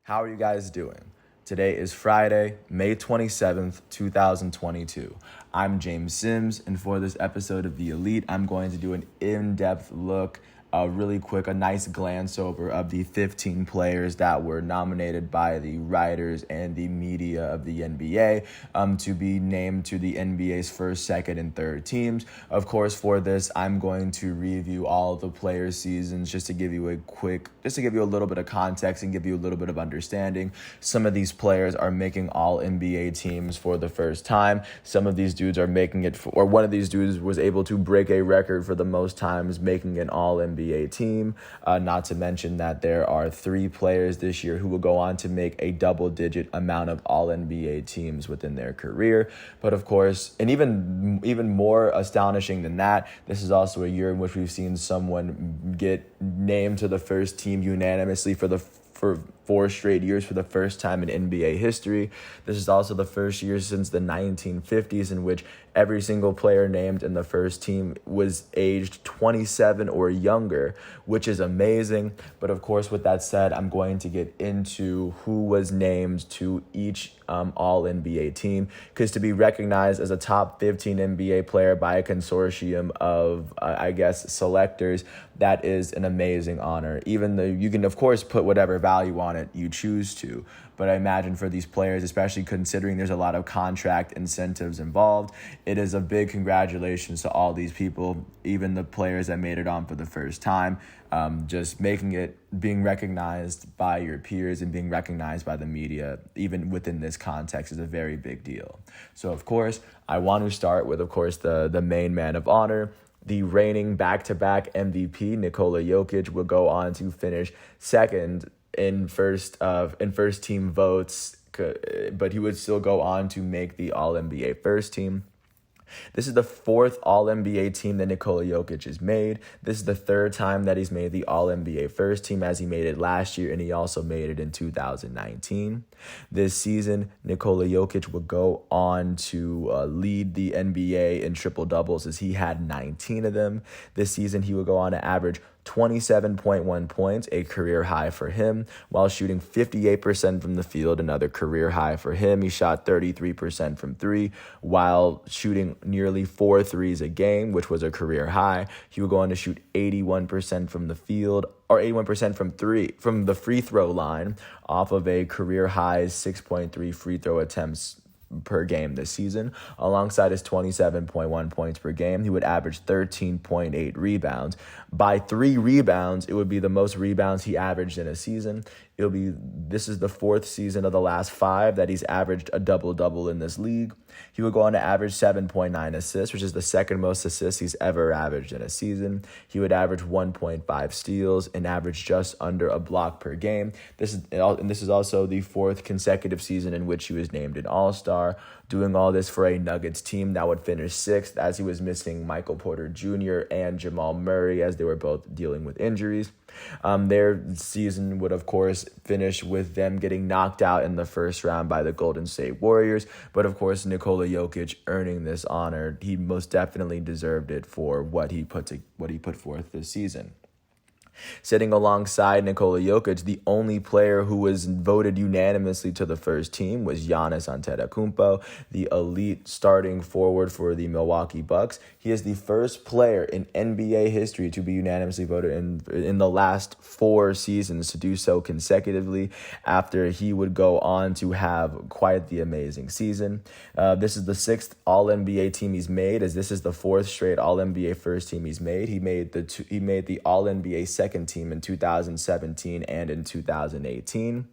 How are you guys doing? Today is Friday, May 27th, 2022. I'm James Sims, and for this episode of The Elite, I'm going to do an in-depth look, really quick, a nice glance over of the 15 players that were nominated by the writers and the media of the NBA to be named to the NBA's first, second, and third teams. Of course, for this, I'm going to review all the players' seasons just to give you a little bit of context and give you a little bit of understanding. Some of these players are making all NBA teams for the first time. Some of these dudes are making it, or one of these dudes was able to break a record for the most times making an all NBA team. Not to mention that there are 3 players this year who will go on to make a double-digit amount of all NBA teams within their career. But of course, and even more astonishing than that, this is also a year in which we've seen someone get named to the first team unanimously for 4 straight years for the first time in NBA history. This is also the first year since the 1950s in which every single player named in the first team was aged 27 or younger, which is amazing. But of course, with that said, I'm going to get into who was named to each all-NBA team, because to be recognized as a top 15 NBA player by a consortium of, selectors, that is an amazing honor. Even though you can, of course, put whatever value on it you choose to. But I imagine for these players, especially considering there's a lot of contract incentives involved, it is a big congratulations to all these people, even the players that made it on for the first time. Just making it, being recognized by your peers and being recognized by the media, even within this context, is a very big deal. So, of course, I want to start with, of course, the main man of honor. The reigning back-to-back MVP, Nicola Jokic, will go on to finish second in first team votes, but he would still go on to make the All-NBA first team. This is the 4th All-NBA team that Nikola Jokic has made. This is the 3rd time that he's made the All-NBA first team, as he made it last year, and he also made it in 2019. This season, Nikola Jokic would go on to lead the NBA in triple-doubles, as he had 19 of them. This season, he would go on to average 27.1 points, a career high for him, while shooting 58% from the field, another career high for him. He shot 33% from 3, while shooting nearly 4 threes a game, which was a career high. He would go on to shoot 81% from the field, or 81% from the free throw line, off of a career high 6.3 free throw attempts per game this season. Alongside his 27.1 points per game, he would average 13.8 rebounds. By 3 rebounds, it would be the most rebounds he averaged in a season. This is the 4th season of the last 5 that he's averaged a double-double in this league. He would go on to average 7.9 assists, which is the 2nd most assists he's ever averaged in a season. He would average 1.5 steals and average just under a block per game. This is also the 4th consecutive season in which he was named an All-Star, doing all this for a Nuggets team that would finish 6th, as he was missing Michael Porter Jr. and Jamal Murray, as they were both dealing with injuries. Their season would, of course, finish with them getting knocked out in the first round by the Golden State Warriors. But, of course, Nikola Jokic earning this honor, he most definitely deserved it for what he put forth this season. Sitting alongside Nicola Jokic, the only player who was voted unanimously to the first team was Giannis Antetokumpo, the elite starting forward for the Milwaukee Bucks. He is the first player in NBA history to be unanimously voted in the last 4 seasons to do so consecutively, after he would go on to have quite the amazing season. This is the 6th All-NBA team he's made, as this is the 4th straight All-NBA first team he's made. He made the All-NBA second team in 2017 and in 2018.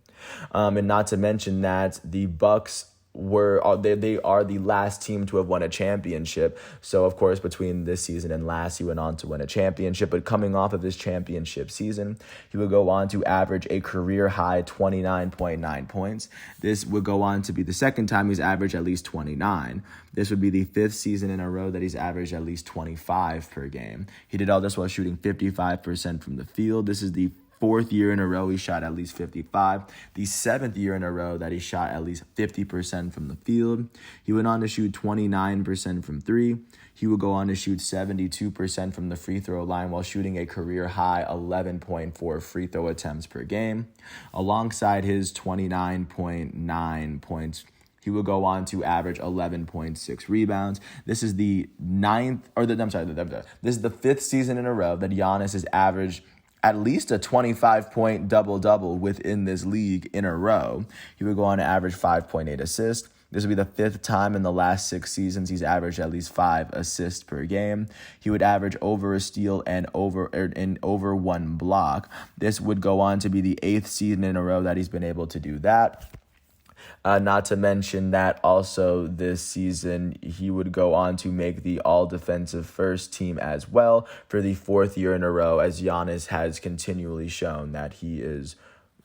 And not to mention that the Bucks they are the last team to have won a championship. So, of course, between this season and last, he went on to win a championship. But coming off of his championship season, he would go on to average a career high 29.9 points. This would go on to be the 2nd time he's averaged at least 29. This would be the 5th season in a row that he's averaged at least 25 per game. He did all this while shooting 55% from the field. This is the fourth year in a row he shot at least 55. The seventh year in a row that he shot at least 50% from the field. He went on to shoot 29% from three. He would go on to shoot 72% from the free throw line while shooting a career high 11.4 free throw attempts per game. Alongside his 29.9 points, he would go on to average 11.6 rebounds. This is the this is the fifth season in a row that Giannis has averaged at least a 25-point double-double within this league in a row. He would go on to average 5.8 assists. This would be the fifth time in the last 6 seasons he's averaged at least 5 assists per game. He would average over a steal and over 1 block. This would go on to be the 8th season in a row that he's been able to do that. Not to mention that also this season, he would go on to make the all-defensive first team as well for the 4th year in a row, as Giannis has continually shown that he is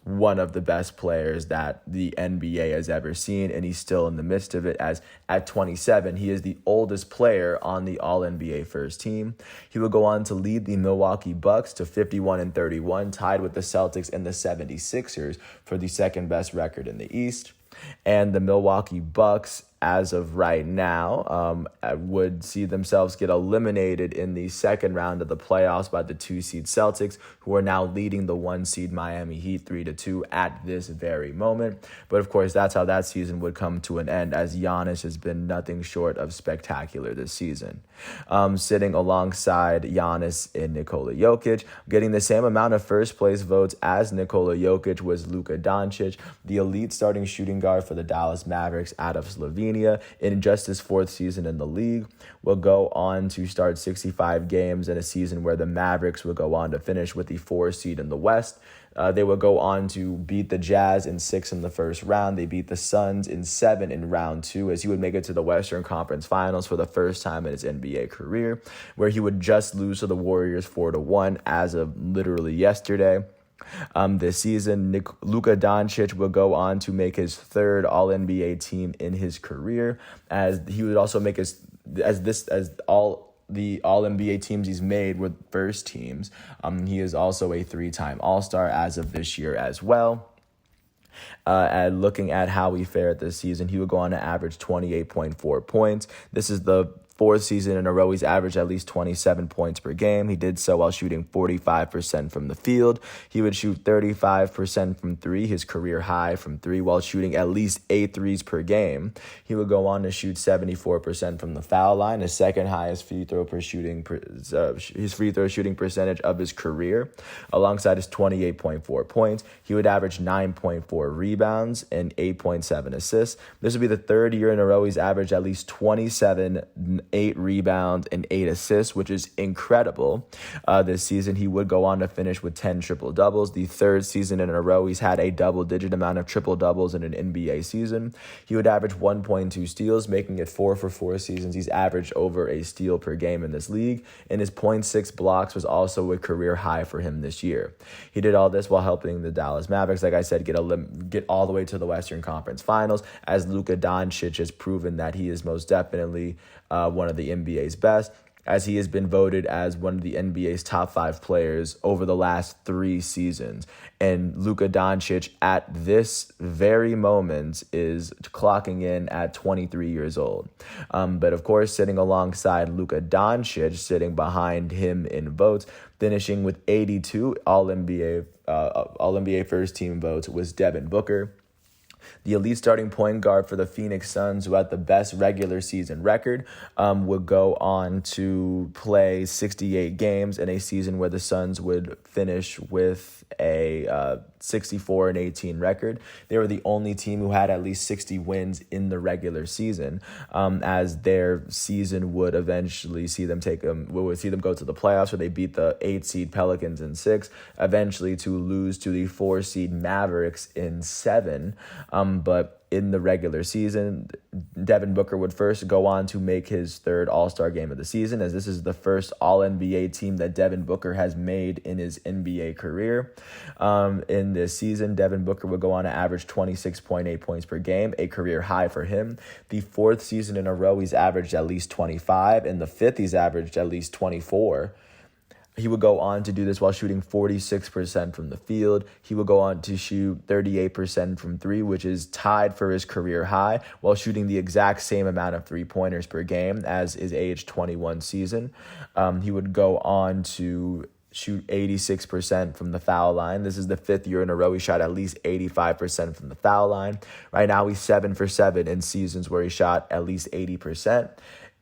one of the best players that the NBA has ever seen, and he's still in the midst of it, as at 27, he is the oldest player on the All-NBA first team. He will go on to lead the Milwaukee Bucks to 51-31, tied with the Celtics and the 76ers for the second best record in the East. And the Milwaukee Bucks, as of right now, would see themselves get eliminated in the second round of the playoffs by the 2-seed Celtics, who are now leading the 1-seed Miami Heat 3-2 at this very moment. But of course, that's how that season would come to an end, as Giannis has been nothing short of spectacular this season. Sitting alongside Giannis and Nicola Jokic, getting the same amount of first place votes as Nicola Jokic was Luka Doncic, the elite starting shooting guard for the Dallas Mavericks out of Slovenia. In just his 4th season in the league, will go on to start 65 games in a season where the Mavericks will go on to finish with the 4 seed in the West. They will go on to beat the Jazz in 6 in the first round. They beat the Suns in 7 in round 2, as he would make it to the Western Conference Finals for the first time in his NBA career, where he would just lose to the Warriors 4-1 as of literally yesterday. This season, Luka Doncic will go on to make his 3rd All-NBA team in his career, as he would also make all the All-NBA teams he's made were first teams. He is also a 3-time All-Star as of this year as well. And looking at how he fared this season, he would go on to average 28.4 points. This is the 4th season in a row he's averaged at least 27 points per game. He did so while shooting 45% from the field. He would shoot 35% from 3, his career high from 3, while shooting at least 8 threes per game. He would go on to shoot 74% from the foul line, his second highest free throw shooting percentage of his career. Alongside his 28.4 points, he would average 9.4 rebounds and 8.7 assists. This would be the 3rd year in a row he's averaged at least 8 rebounds and 8 assists, which is incredible. This season, he would go on to finish with 10 triple-doubles. The 3rd season in a row he's had a double-digit amount of triple-doubles in an NBA season. He would average 1.2 steals, making it 4 for 4 seasons. He's averaged over a steal per game in this league, and his 0.6 blocks was also a career high for him this year. He did all this while helping the Dallas Mavericks, like I said, get all the way to the Western Conference Finals, as Luka Doncic has proven that he is most definitely one of the NBA's best, as he has been voted as one of the NBA's top 5 players over the last 3 seasons. And Luka Doncic at this very moment is clocking in at 23 years old. But of course, sitting alongside Luka Doncic, sitting behind him in votes, finishing with 82 All-NBA first team votes, was Devin Booker. The elite starting point guard for the Phoenix Suns, who had the best regular season record, would go on to play 68 games in a season where the Suns would finish with a 64-18 record. They were the only team who had at least 60 wins in the regular season, as their season would eventually see them go to the playoffs, where they beat the 8-seed Pelicans in 6, eventually to lose to the 4-seed Mavericks in 7. But in the regular season, Devin Booker would first go on to make his 3rd All-Star game of the season, as this is the first All-NBA team that Devin Booker has made in his NBA career. In this season, Devin Booker would go on to average 26.8 points per game, a career high for him. The 4th season in a row, he's averaged at least 25. In the 5th, he's averaged at least 24. He would go on to do this while shooting 46% from the field. He would go on to shoot 38% from three, which is tied for his career high, while shooting the exact same amount of three-pointers per game as his age 21 season. He would go on to shoot 86% from the foul line. This is the 5th year in a row he shot at least 85% from the foul line. Right now, he's 7 for 7 in seasons where he shot at least 80%.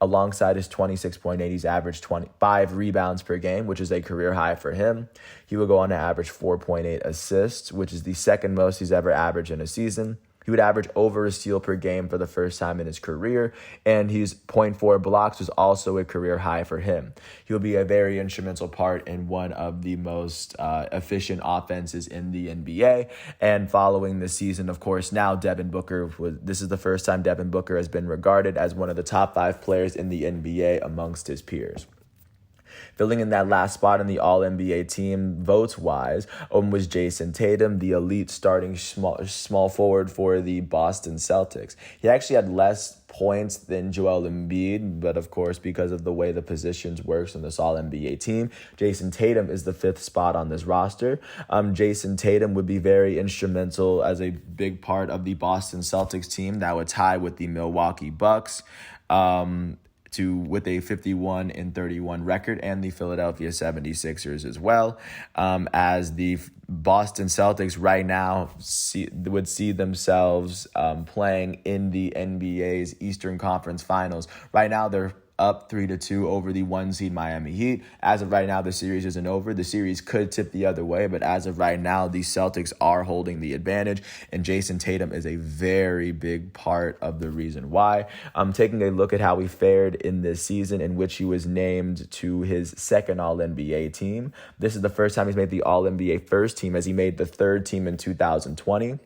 Alongside his 26.8, he's averaged 25 rebounds per game, which is a career high for him. He will go on to average 4.8 assists, which is the second most he's ever averaged in a season. He would average over a steal per game for the first time in his career, and his 0.4 blocks was also a career high for him. He will be a very instrumental part in one of the most efficient offenses in the NBA. And following this season, of course, now Devin Booker, this is the first time Devin Booker has been regarded as one of the top 5 players in the NBA amongst his peers. Filling in that last spot in the All-NBA team, votes-wise, was Jason Tatum, the elite starting small forward for the Boston Celtics. He actually had less points than Joel Embiid, but of course, because of the way the positions works on this All-NBA team, Jason Tatum is the 5th spot on this roster. Jason Tatum would be very instrumental as a big part of the Boston Celtics team that would tie with the Milwaukee Bucks. With a 51-31 record, and the Philadelphia 76ers as well, as the Boston Celtics right now would see themselves playing in the NBA's Eastern Conference Finals. Right now, they're up 3-2 over the 1 seed Miami Heat. As of right now, the series isn't over. The series could tip the other way, but as of right now, the Celtics are holding the advantage, and Jason Tatum is a very big part of the reason why. I'm taking a look at how he fared in this season, in which he was named to his 2nd All-NBA team. This is the first time he's made the All-NBA first team, as he made the 3rd team in 2020.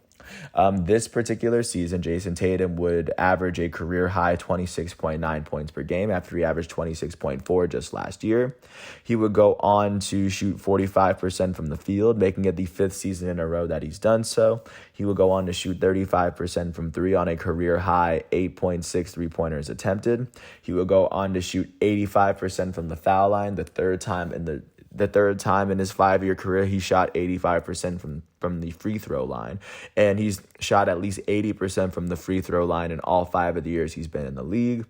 This particular season, Jason Tatum would average a career high 26.9 points per game after he averaged 26.4 just last year. He would go on to shoot 45% from the field, making it the 5th season in a row that he's done so. He would go on to shoot 35% from three on a career high 8.6 three-pointers attempted. He would go on to shoot 85% from the foul line, the third time in his 5-year career he shot 85% from the free throw line. And he's shot at least 80% from the free throw line in all 5 of the years he's been in the league.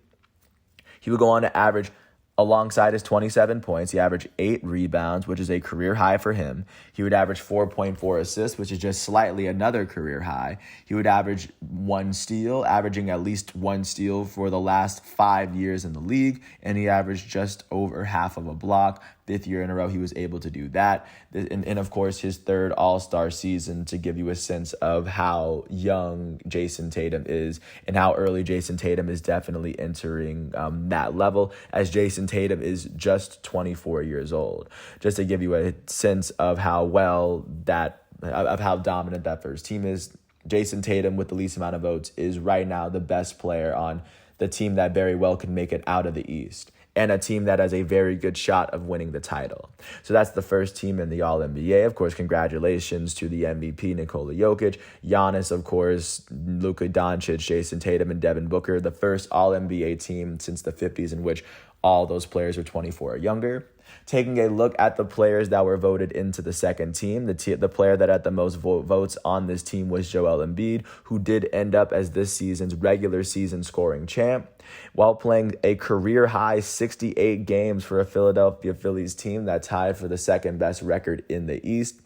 He would go on to average, alongside his 27 points, he averaged 8 rebounds, which is a career high for him. He would average 4.4 assists, which is just slightly another career high. He would average 1 steal, averaging at least 1 steal for the last 5 years in the league, and he averaged just over half of a block. 5th year in a row he was able to do that. And of course, his 3rd All-Star season, to give you a sense of how young Jason Tatum is and how early Jason Tatum is definitely entering that level, as Jason Tatum is just 24 years old. Just to give you a sense of how how dominant that first team is, Jason Tatum, with the least amount of votes, is right now the best player on the team that very well can make it out of the East, and a team that has a very good shot of winning the title. So that's the first team in the All-NBA. Of course, congratulations to the MVP, Nicola Jokic, Giannis, of course, Luka, Doncic, Jason Tatum, and Devin Booker, the first All-NBA team since the 50s in which all those players are 24 or younger. Taking a look at the players that were voted into the second team, the player that had the most votes on this team was Joel Embiid, who did end up as this season's regular season scoring champ, while playing a career-high 68 games for a Philadelphia Phillies team that tied for the second best record in the East.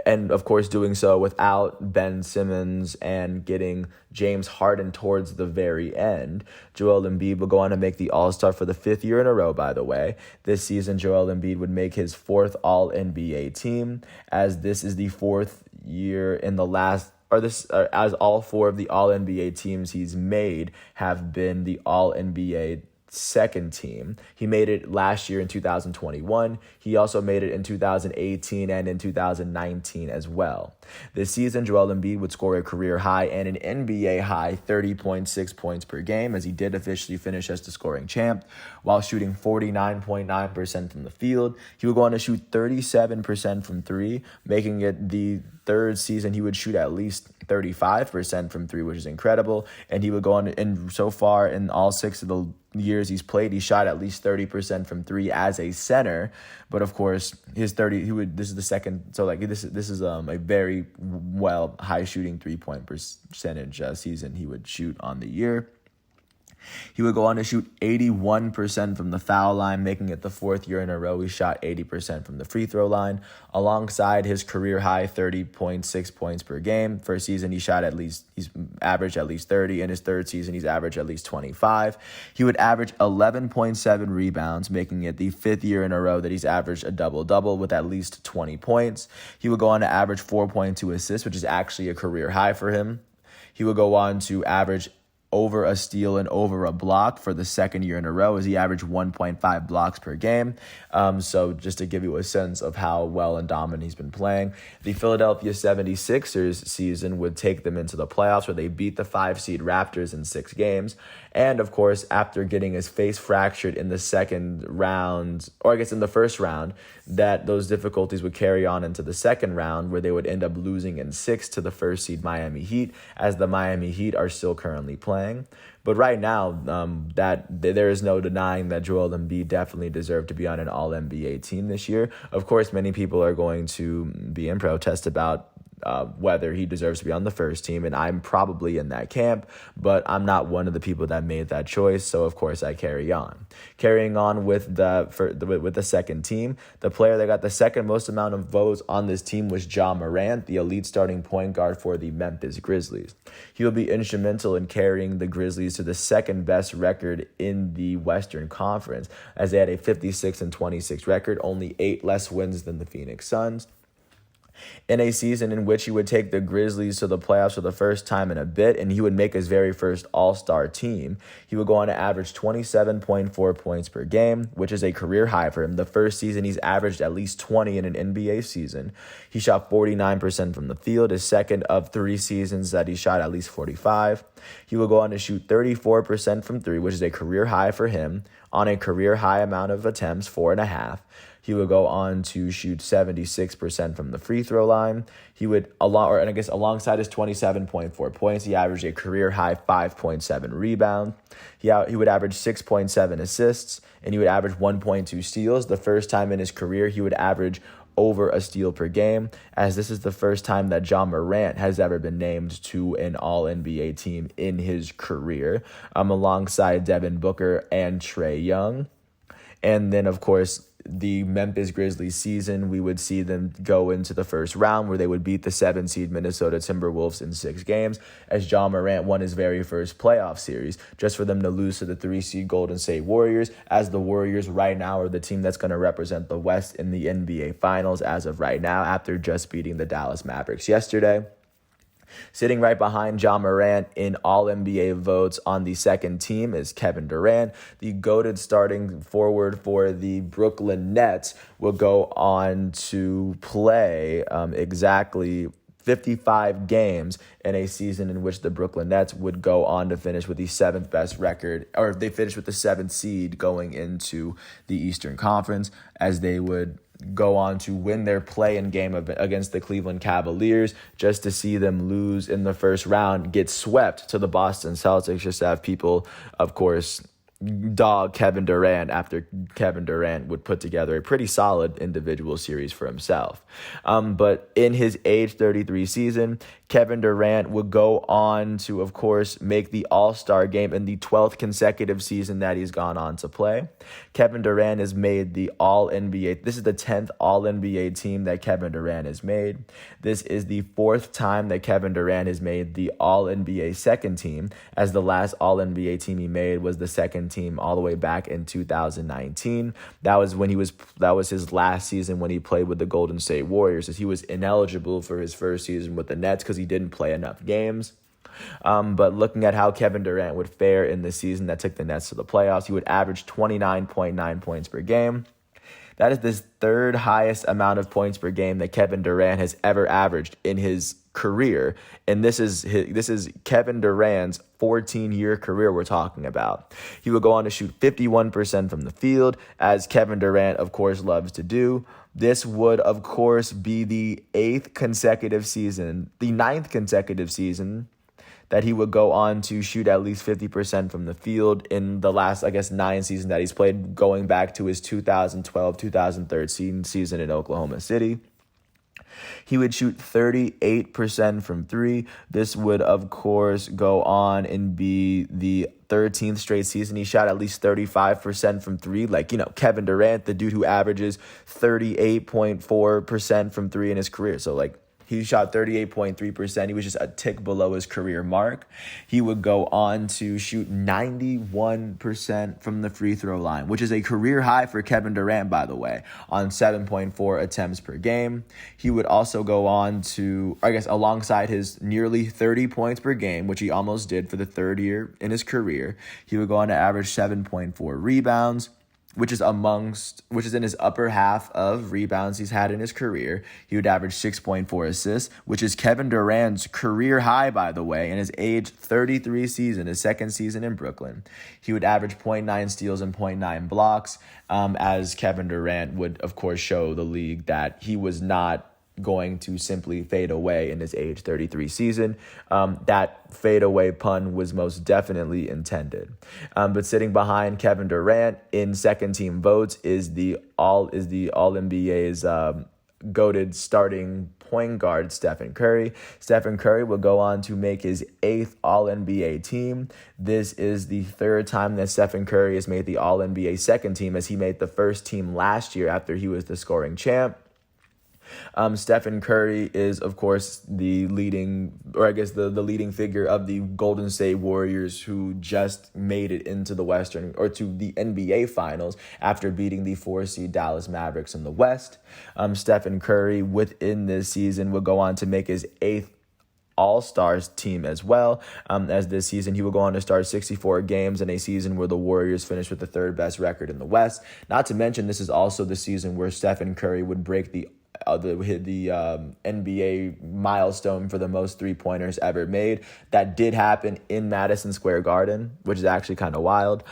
And of course, doing so without Ben Simmons and getting James Harden towards the very end. Joel Embiid will go on to make the All-Star for the 5th year in a row, by the way. This season, Joel Embiid would make his 4th All-NBA team, as this is the 4th year in the last, as all 4 of the All-NBA teams he's made have been the All-NBA second team. He made it last year in 2021. He also made it in 2018 and in 2019 as well. This season, Joel Embiid would score a career high and an NBA high 30.6 points per game, as he did officially finish as the scoring champ, while shooting 49.9% from the field. He would go on to shoot 37% from three, making it the third season he would shoot at least 35% from three, which is incredible. And he would go on, and so far in all 6 of the years he's played, he shot at least 30% from three as a center. But of course, this is the second, so like this is a very high shooting 3-point percentage season he would shoot on the year. He would go on to shoot 81% from the foul line, making it the 4th year in a row he shot 80% from the free throw line, alongside his career high 30.6 points per game. First season he's averaged at least 30. In his third season he's averaged at least 25. He would average 11.7 rebounds, making it the 5th year in a row that he's averaged a double-double with at least 20 points. He would go on to average 4.2 assists, which is actually a career high for him. He would go on to average over a steal and over a block for the 2nd year in a row, as he averaged 1.5 blocks per game. So just to give you a sense of how well and dominant he's been playing, the Philadelphia 76ers season would take them into the playoffs, where they beat the 5-seed Raptors in 6 games. And of course, after getting his face fractured in the second round, or I guess in the first round, that those difficulties would carry on into the second round, where they would end up losing in 6 to the 1st-seed Miami Heat, as the Miami Heat are still currently playing. But right now, that there is no denying that Joel Embiid definitely deserved to be on an All-NBA team this year. Of course, many people are going to be in protest about whether he deserves to be on the first team, and I'm probably in that camp, but I'm not one of the people that made that choice, so of course I carry on. Carrying on with the second team, the player that got the second most amount of votes on this team was Ja Morant, the elite starting point guard for the Memphis Grizzlies. He will be instrumental in carrying the Grizzlies to the second best record in the Western Conference, as they had a 56-26 record, only 8 less wins than the Phoenix Suns. In a season in which he would take the Grizzlies to the playoffs for the first time in a bit, and he would make his very first All-Star team, he would go on to average 27.4 points per game, which is a career high for him. The first season he's averaged at least 20 in an NBA season. He shot 49% from the field, his second of 3 seasons that he shot at least 45. He will go on to shoot 34% from three, which is a career high for him, on a career high amount of attempts, 4.5. He would go on to shoot 76% from the free throw line. He would, alongside his 27.4 points, he averaged a career high 5.7 rebound. He would average 6.7 assists, and he would average 1.2 steals. The first time in his career he would average over a steal per game, as this is the first time that Ja Morant has ever been named to an All-NBA team in his career, alongside Devin Booker and Trae Young. And then, of course, the Memphis Grizzlies season, we would see them go into the first round, where they would beat the 7-seed Minnesota Timberwolves in 6 games, as Ja Morant won his very first playoff series, just for them to lose to the 3-seed Golden State Warriors, as the Warriors right now are the team that's going to represent the West in the NBA Finals as of right now, after just beating the Dallas Mavericks yesterday. Sitting right behind Ja Morant in All-NBA votes on the second team is Kevin Durant. The goated starting forward for the Brooklyn Nets will go on to play exactly 55 games in a season in which the Brooklyn Nets would go on to finish with the 7th best record, or they finished with the 7th seed going into the Eastern Conference, as they would go on to win their play-in game against the Cleveland Cavaliers, just to see them lose in the first round, get swept to the Boston Celtics, just to have people, of course, dog Kevin Durant after Kevin Durant would put together a pretty solid individual series for himself. But in his age 33 season, Kevin Durant would go on to, of course, make the All-Star game in the 12th consecutive season that he's gone on to play. Kevin Durant has made the All-NBA. This is the 10th All-NBA team that Kevin Durant has made. This is the 4th time that Kevin Durant has made the All-NBA second team, as the last All-NBA team he made was the second team all the way back in 2019. That was his last season when he played with the Golden State Warriors, as he was ineligible for his first season with the Nets because he didn't play enough games. But looking at how Kevin Durant would fare in the season that took the Nets to the playoffs, he would average 29.9 points per game. That is the third highest amount of points per game that Kevin Durant has ever averaged in his career. And this is Kevin Durant's 14-year career we're talking about. He would go on to shoot 51% from the field, as Kevin Durant, of course, loves to do. This would, of course, be the ninth consecutive season that he would go on to shoot at least 50% from the field in the last, 9 seasons that he's played, going back to his 2012-2013 season in Oklahoma City. He would shoot 38% from three. This would, of course, go on and be the 13th straight season he shot at least 35% from three. Kevin Durant, the dude who averages 38.4% from three in his career. So, he shot 38.3%. He was just a tick below his career mark. He would go on to shoot 91% from the free throw line, which is a career high for Kevin Durant, by the way, on 7.4 attempts per game. He would also go on to, alongside his nearly 30 points per game, which he almost did for the third year in his career, he would go on to average 7.4 rebounds, which is in his upper half of rebounds he's had in his career. He would average 6.4 assists, which is Kevin Durant's career high, by the way, in his age 33 season, his second season in Brooklyn. He would average 0.9 steals and 0.9 blocks, as Kevin Durant would, of course, show the league that he was not going to simply fade away in his age 33 season. That fade away pun was most definitely intended. But sitting behind Kevin Durant in second team votes is the All NBA's goated starting point guard Stephen Curry. Stephen Curry will go on to make his 8th All NBA team. This is the third time that Stephen Curry has made the All NBA second team, as he made the first team last year after he was the scoring champ. Stephen Curry is, of course, the leading figure of the Golden State Warriors, who just made it into the to the NBA Finals after beating the 4-seed Dallas Mavericks in the West. Stephen Curry, within this season, will go on to make his 8th All-Stars team as well. As this season, he will go on to start 64 games in a season where the Warriors finished with the third best record in the West. Not to mention, this is also the season where Stephen Curry would break the NBA milestone for the most three-pointers ever made. That did happen in Madison Square Garden, which is actually kind of wild.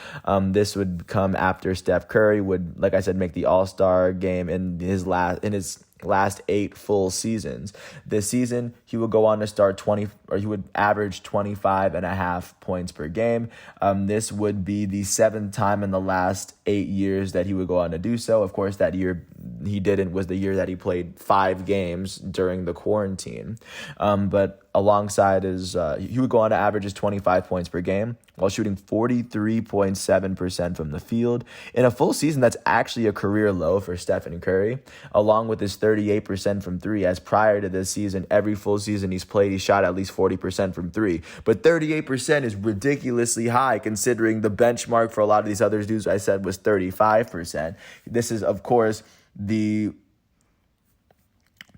This would come after Steph Curry would, like I said, make the All-Star game in his last 8 full seasons. This season, he would go on to he would average 25.5 points per game. This would be the 7th time in the last 8 years that he would go on to do so. Of course, that year he didn't was the year that he played 5 games during the quarantine. But alongside he would go on to average his 25 points per game while shooting 43.7% from the field. In a full season, that's actually a career low for Stephen Curry, along with his 38% from three, as prior to this season, every full season he's played, he shot at least 40% from three. But 38% is ridiculously high, considering the benchmark for a lot of these other dudes I said was 35%. This is, of course, the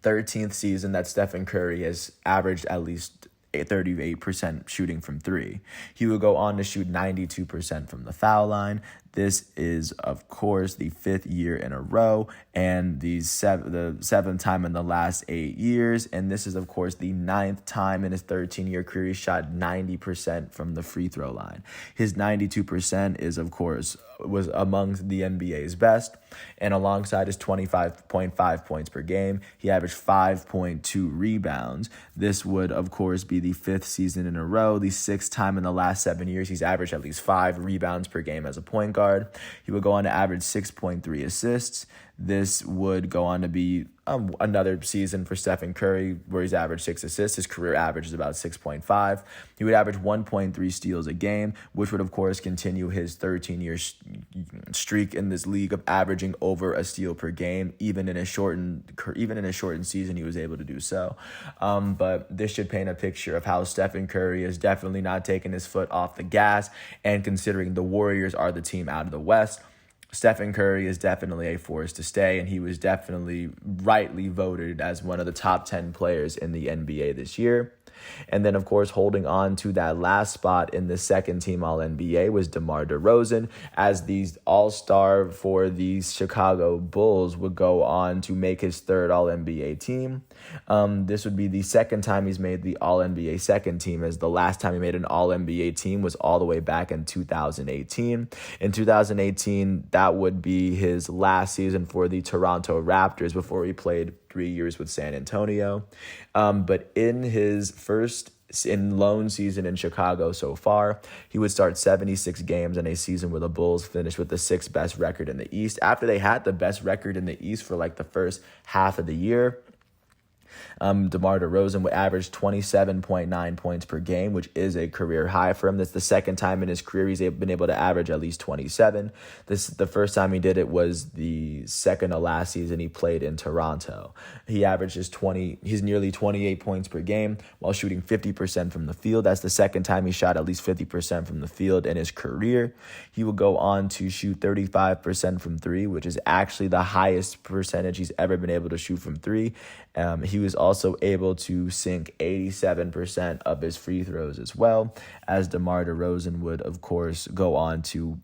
13th season that Stephen Curry has averaged at least 38% shooting from three. He will go on to shoot 92% from the foul line. This is, of course, the 5th year in a row and the 7th time in the last 8 years. And this is, of course, the 9th time in his 13-year career he shot 90% from the free throw line. His 92% is, of course, was among the NBA's best. And alongside his 25.5 points per game, he averaged 5.2 rebounds. This would, of course, be the 5th season in a row, the 6th time in the last 7 years he's averaged at least 5 rebounds per game as a point guard. He would go on to average 6.3 assists. This would go on to be another season for Stephen Curry where he's averaged 6 assists. His career average is about 6.5. He would average 1.3 steals a game, which would, of course, continue his 13-year streak in this league of averaging over a steal per game. Even in a shortened season, he was able to do so. But this should paint a picture of how Stephen Curry is definitely not taking his foot off the gas, and considering the Warriors are the team out of the West, Stephen Curry is definitely a force to stay, and he was definitely rightly voted as one of the top 10 players in the NBA this year. And then, of course, holding on to that last spot in the second team All-NBA was Demar Derozan, as the all-star for the Chicago Bulls would go on to make his third All-NBA team. This would be the second time he's made the All-NBA second team, as the last time he made an All-NBA team was all the way back in 2018. In 2018, that would be his last season for the Toronto Raptors before he played 3 years with San Antonio. But in his first loan season in Chicago so far, he would start 76 games in a season where the Bulls finished with the sixth best record in the East, after they had the best record in the East for like the first half of the year. DeMar DeRozan would average 27.9 points per game, which is a career high for him. That's the second time in his career he's been able to average at least 27. The first time he did it was the second to last season he played in Toronto. He averages he's nearly 28 points per game while shooting 50% from the field. That's the second time he shot at least 50% from the field in his career. He will go on to shoot 35% from three, which is actually the highest percentage he's ever been able to shoot from three. He was also able to sink 87% of his free throws as well, as DeMar DeRozan would, of course, go on to,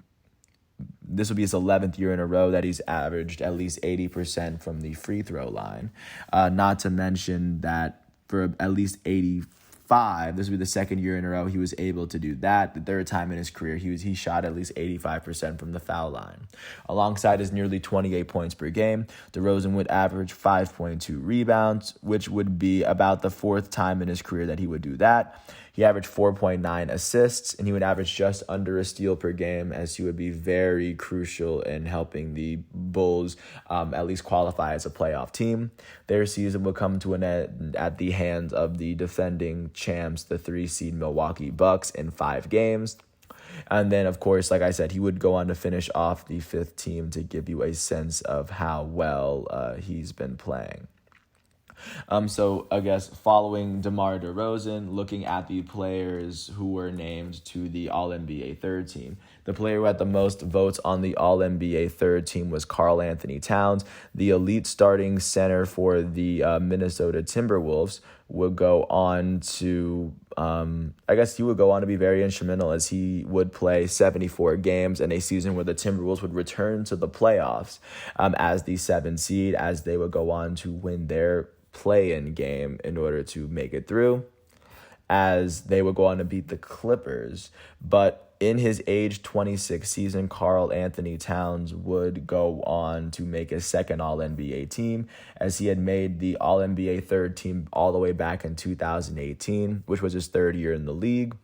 this will be his 11th year in a row that he's averaged at least 80% from the free throw line. Not to mention that for at least 85, this will be the second year in a row he was able to do that. The third time in his career, he shot at least 85% from the foul line. Alongside his nearly 28 points per game, DeRozan would average 5.2 rebounds, which would be about the fourth time in his career that he would do that. He averaged 4.9 assists, and he would average just under a steal per game, as he would be very crucial in helping the Bulls at least qualify as a playoff team. Their season would come to an end at the hands of the defending champs, the 3-seed Milwaukee Bucks, in 5 games. And then, of course, like I said, he would go on to finish off the 5th team to give you a sense of how well he's been playing. So I guess following DeMar DeRozan, looking at the players who were named to the All-NBA third team, the player who had the most votes on the All-NBA third team was Karl Anthony Towns. The elite starting center for the Minnesota Timberwolves would go on to, he would go on to be very instrumental, as he would play 74 games in a season where the Timberwolves would return to the playoffs as the 7th seed, as they would go on to win their play-in game in order to make it through, as they would go on to beat the Clippers. But in his age 26 season, Karl Anthony Towns would go on to make his second All-NBA team, as he had made the All-NBA third team all the way back in 2018, which was his third year in the league.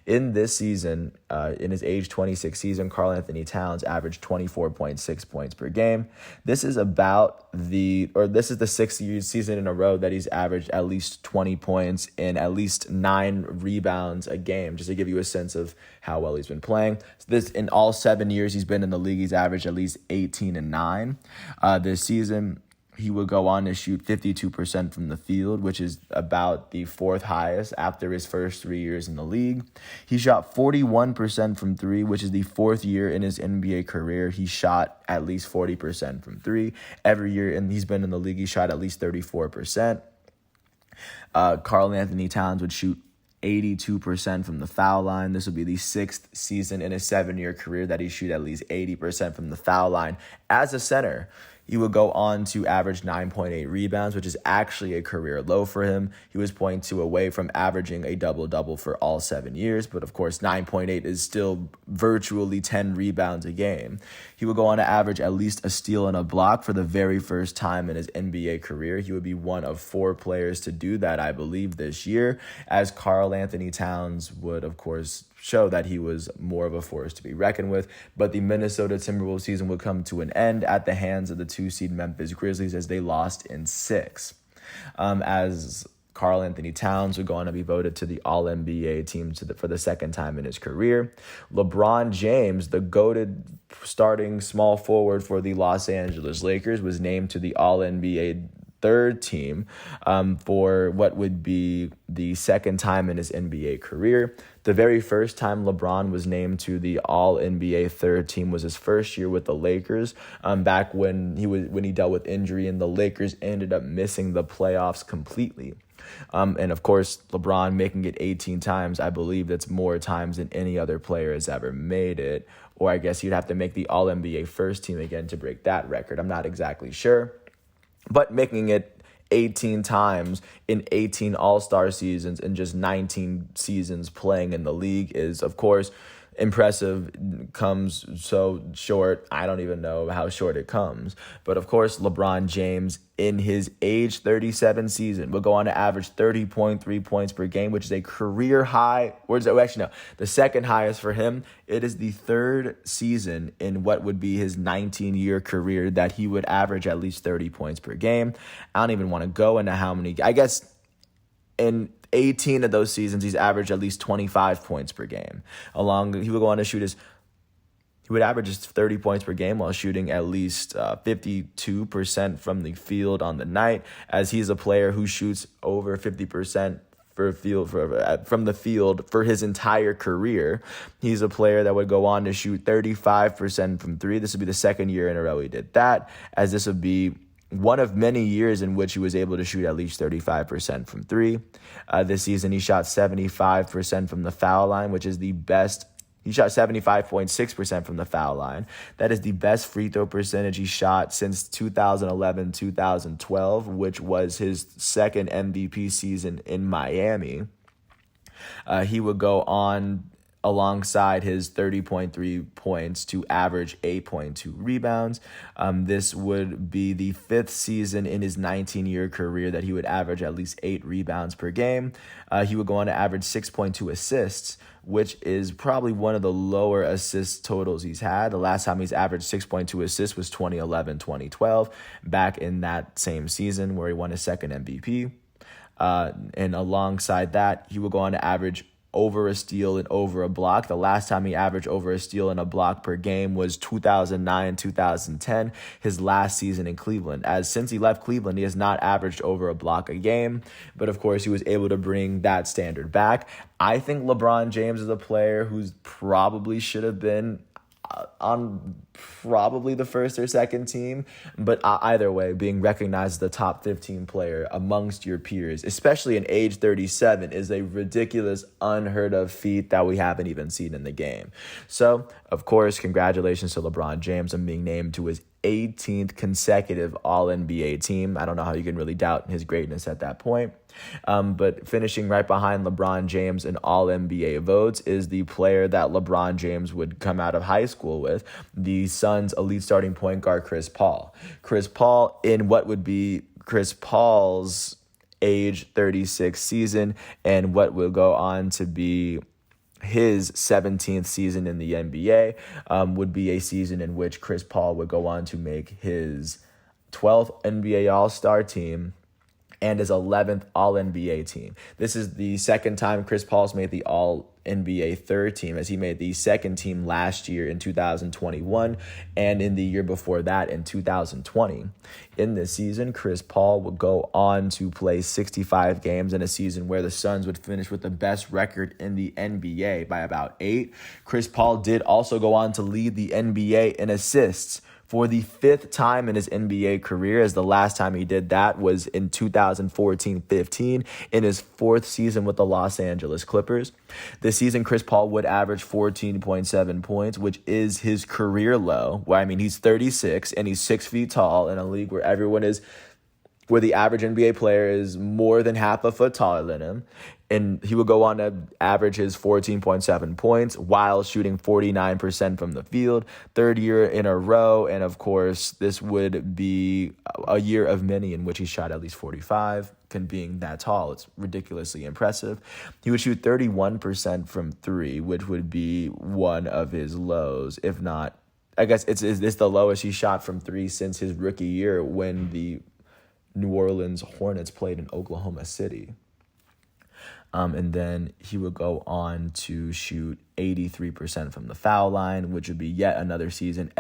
In this season, in his age 26 season, Karl Anthony Towns averaged 24.6 points per game. This is the 6th season in a row that he's averaged at least 20 points and at least 9 rebounds a game, just to give you a sense of how well he's been playing. In all 7 years he's been in the league, he's averaged at least 18 and 9. This season, he would go on to shoot 52% from the field, which is about the 4th highest after his first 3 years in the league. He shot 41% from three, which is the 4th year in his NBA career he shot at least 40% from three. Every year he's been in the league, he shot at least 34%. Karl Anthony Towns would shoot 82% from the foul line. This would be the 6th season in his 7-year career that he shoot at least 80% from the foul line as a center. He would go on to average 9.8 rebounds, which is actually a career low for him. He was 0.2 away from averaging a double-double for all 7 years, but of course 9.8 is still virtually 10 rebounds a game. He would go on to average at least a steal and a block for the very first time in his NBA career. He would be one of 4 players to do that, I believe, this year, as Karl Anthony Towns would, of course, show that he was more of a force to be reckoned with. But the Minnesota Timberwolves season would come to an end at the hands of the 2-seed Memphis Grizzlies, as they lost in 6. As Karl Anthony Towns would go on to be voted to the All-NBA team for the second time in his career. LeBron James, the goated starting small forward for the Los Angeles Lakers, was named to the All-NBA third team for what would be the second time in his NBA career. The very first time LeBron was named to the All-NBA third team was his first year with the Lakers, back when he dealt with injury and the Lakers ended up missing the playoffs completely. And of course, LeBron making it 18 times, I believe that's more times than any other player has ever made it. Or I guess you'd have to make the All-NBA first team again to break that record. I'm not exactly sure. But making it 18 times in 18 All-Star seasons and just 19 seasons playing in the league is, of course, impressive. Comes so short. I don't even know how short it comes. But of course, LeBron James in his age 37 season will go on to average 30.3 points per game, which is a career high. The second highest for him. It is the third season in what would be his 19-year career that he would average at least 30 points per game. I don't even want to go into how many. I guess in 18 of those seasons, he's averaged at least 25 points per game. He would go on to shoot he would average just 30 points per game while shooting at least 52% from the field on the night, as he's a player who shoots over 50% from the field for his entire career. He's a player that would go on to shoot 35% from three. This would be the second year in a row he did that, as this would be one of many years in which he was able to shoot at least 35% from three. This season, he shot 75% from the foul line, which is the best. He shot 75.6% from the foul line. That is the best free throw percentage he shot since 2011-2012, which was his second MVP season in Miami. He would go on, alongside his 30.3 points, to average 8.2 rebounds. This would be the fifth season in his 19-year career that he would average at least 8 rebounds per game. He would go on to average 6.2 assists, which is probably one of the lower assist totals he's had. The last time he's averaged 6.2 assists was 2011-2012, back in that same season where he won his second MVP. And alongside that, he would go on to average over a steal and over a block. The last time he averaged over a steal and a block per game was 2009-2010, his last season in Cleveland. As since he left Cleveland, he has not averaged over a block a game, but of course he was able to bring that standard back. I think LeBron James is a player who's probably should have been on probably the first or second team, but either way, being recognized as the top 15 player amongst your peers, especially in age 37, is a ridiculous, unheard of feat that we haven't even seen in the game. So, of course, congratulations to LeBron James on being named to his 18th consecutive All-NBA team. I don't know how you can really doubt his greatness at that point. But finishing right behind LeBron James in All-NBA votes is the player that LeBron James would come out of high school with, the Suns' elite starting point guard, Chris Paul. Chris Paul, in what would be Chris Paul's age 36 season and what will go on to be his 17th season in the NBA, would be a season in which Chris Paul would go on to make his 12th NBA All-Star team and his 11th All-NBA team. This is the second time Chris Paul's made the All-NBA third team, as he made the second team last year in 2021 and in the year before that in 2020. In this season, Chris Paul would go on to play 65 games in a season where the Suns would finish with the best record in the NBA by about 8. Chris Paul did also go on to lead the NBA in assists for the 5th time in his NBA career, as the last time he did that was in 2014-15 in his 4th season with the Los Angeles Clippers. This season, Chris Paul would average 14.7 points, which is his career low. Well, I mean, he's 36 and he's 6 feet tall in a league where where the average NBA player is more than half a foot taller than him. And he would go on to average his 14.7 points while shooting 49% from the field, 3rd year in a row. And of course, this would be a year of many in which he shot at least 45. Being that tall, it's ridiculously impressive. He would shoot 31% from 3, which would be one of his lows, if not, I guess it's the lowest he shot from 3 since his rookie year when the New Orleans Hornets played in Oklahoma City. And then he would go on to shoot 83% from the foul line, which would be yet another season,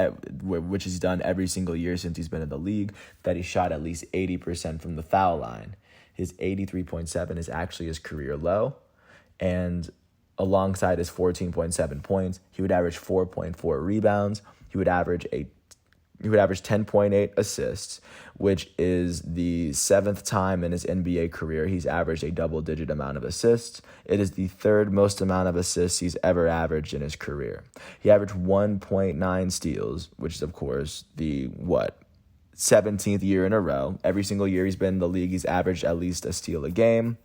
which he's done every single year since he's been in the league, that he shot at least 80% from the foul line. His 83.7 is actually his career low. And alongside his 14.7 points, he would average 4.4 rebounds. He would average a He would average 10.8 assists, which is the 7th time in his NBA career he's averaged a double-digit amount of assists. It is the 3rd most amount of assists he's ever averaged in his career. He averaged 1.9 steals, which is, of course, the 17th year in a row. Every single year he's been in the league, he's averaged at least a steal a game.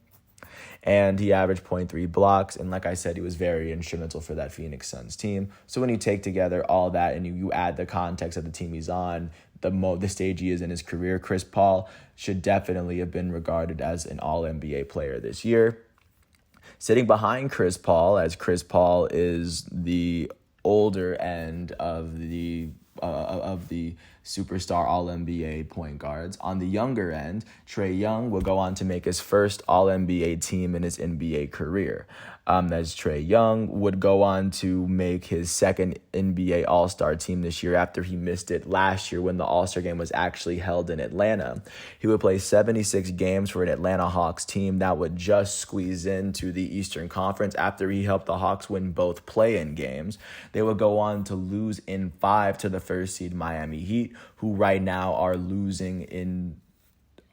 And he averaged 0.3 blocks. And like I said, he was very instrumental for that Phoenix Suns team. So when you take together all that and you add the context of the team he's on, the stage he is in his career, Chris Paul should definitely have been regarded as an all-NBA player this year. Sitting behind Chris Paul, as Chris Paul is the older end of the superstar All-NBA point guards. On the younger end, Trae Young will go on to make his first All-NBA team in his NBA career. As Trae Young would go on to make his second NBA All-Star team this year after he missed it last year when the All-Star game was actually held in Atlanta. He would play 76 games for an Atlanta Hawks team that would just squeeze into the Eastern Conference after he helped the Hawks win both play-in games. They would go on to lose in 5 to the first seed Miami Heat, who right now are losing in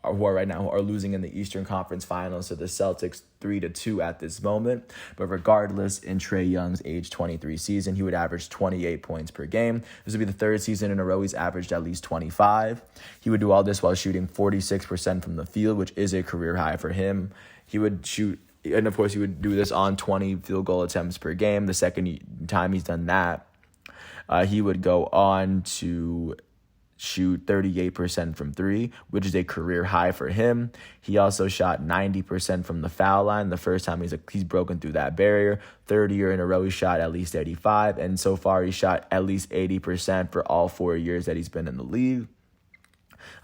the Eastern Conference Finals to the Celtics 3-2 at this moment. But regardless, in Trae Young's age 23 season, he would average 28 points per game. This would be the 3rd season in a row he's averaged at least 25. He would do all this while shooting 46% from the field, which is a career high for him. He would shoot, and of course he would do this on 20 field goal attempts per game. The second time he's done that, he would go on to shoot 38% from 3, which is a career high for him. He also shot 90% from the foul line. The first time he's broken through that barrier. 3rd year in a row he shot at least 85, and so far he shot at least 80% for all 4 years that he's been in the league.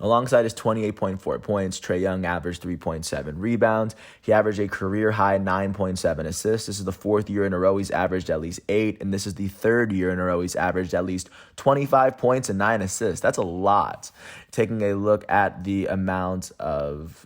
Alongside his 28.4 points, Trae Young averaged 3.7 rebounds. He averaged a career-high 9.7 assists. This is the 4th year in a row he's averaged at least 8, and this is the 3rd year in a row he's averaged at least 25 points and 9 assists. That's a lot. Taking a look at the amount of,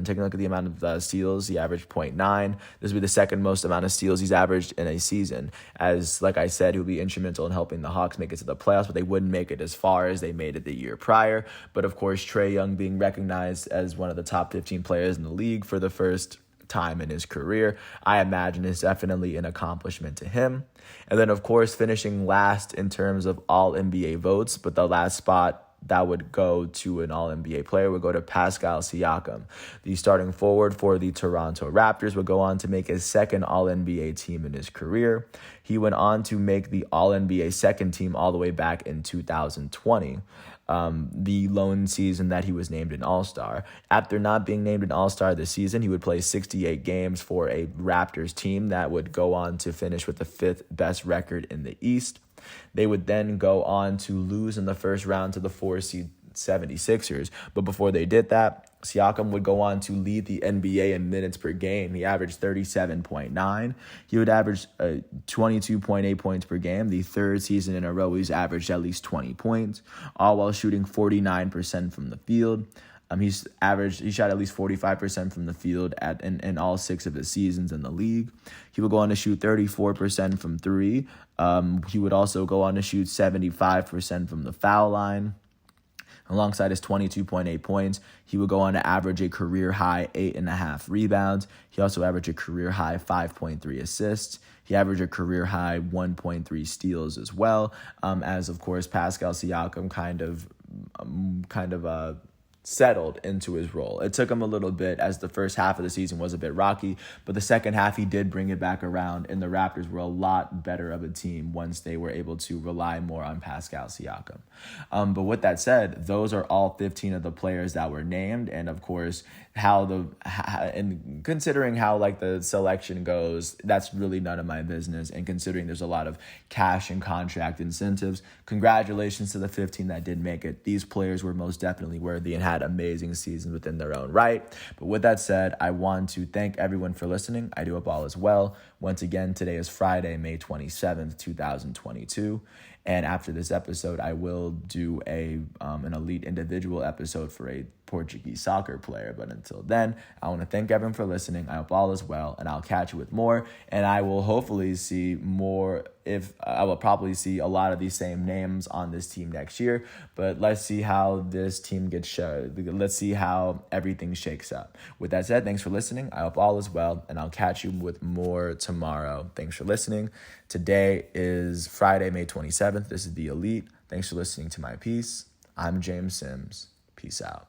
taking a look at the amount of steals, he averaged 0.9. This would be the 2nd most amount of steals he's averaged in a season. As, like I said, he would be instrumental in helping the Hawks make it to the playoffs, but they wouldn't make it as far as they made it the year prior. But, of course, Trae Young being recognized as one of the top 15 players in the league for the first time in his career, I imagine is definitely an accomplishment to him. And then, of course, finishing last in terms of all NBA votes, but the last spot that would go to an All-NBA player would go to Pascal Siakam. The starting forward for the Toronto Raptors would go on to make his 2nd All-NBA team in his career. He went on to make the All-NBA 2nd team all the way back in 2020. The lone season that he was named an All-Star. After not being named an All-Star this season, he would play 68 games for a Raptors team that would go on to finish with the 5th best record in the East. They would then go on to lose in the first round to the 4-seed 76ers. But before they did that, Siakam would go on to lead the NBA in minutes per game. He averaged 37.9. He would average 22.8 points per game. The 3rd season in a row, he's averaged at least 20 points, all while shooting 49% from the field. He shot at least 45% from the field in all 6 of his seasons in the league. He would go on to shoot 34% from 3. He would also go on to shoot 75% from the foul line. Alongside his 22.8 points, he would go on to average a career-high 8.5 rebounds. He also averaged a career-high 5.3 assists. He averaged a career-high 1.3 steals as well, as, of course, Pascal Siakam kind of settled into his role. It took him a little bit as the first half of the season was a bit rocky, but the second half he did bring it back around, and the Raptors were a lot better of a team once they were able to rely more on Pascal Siakam. But with that said, those are all 15 of the players that were named, and of course, and considering how the selection goes, that's really none of my business. And considering there's a lot of cash and contract incentives, congratulations to the 15 that did make it. These players were most definitely worthy and had amazing seasons within their own right. But with that said, I want to thank everyone for listening. I do hope all is well. Once again, today is Friday, May 27th, 2022. And after this episode, I will do an elite individual episode for a Portuguese soccer player. But until then, I want to thank everyone for listening. I hope all is well, and I'll catch you with more. And I will hopefully see more. I will probably see a lot of these same names on this team next year. But let's see how this team gets showed. Let's see how everything shakes up. With that said, thanks for listening. I hope all is well, and I'll catch you with more tomorrow. Thanks for listening. Today is Friday, May 27th. This is The Elite. Thanks for listening to my piece. I'm James Sims. Peace out.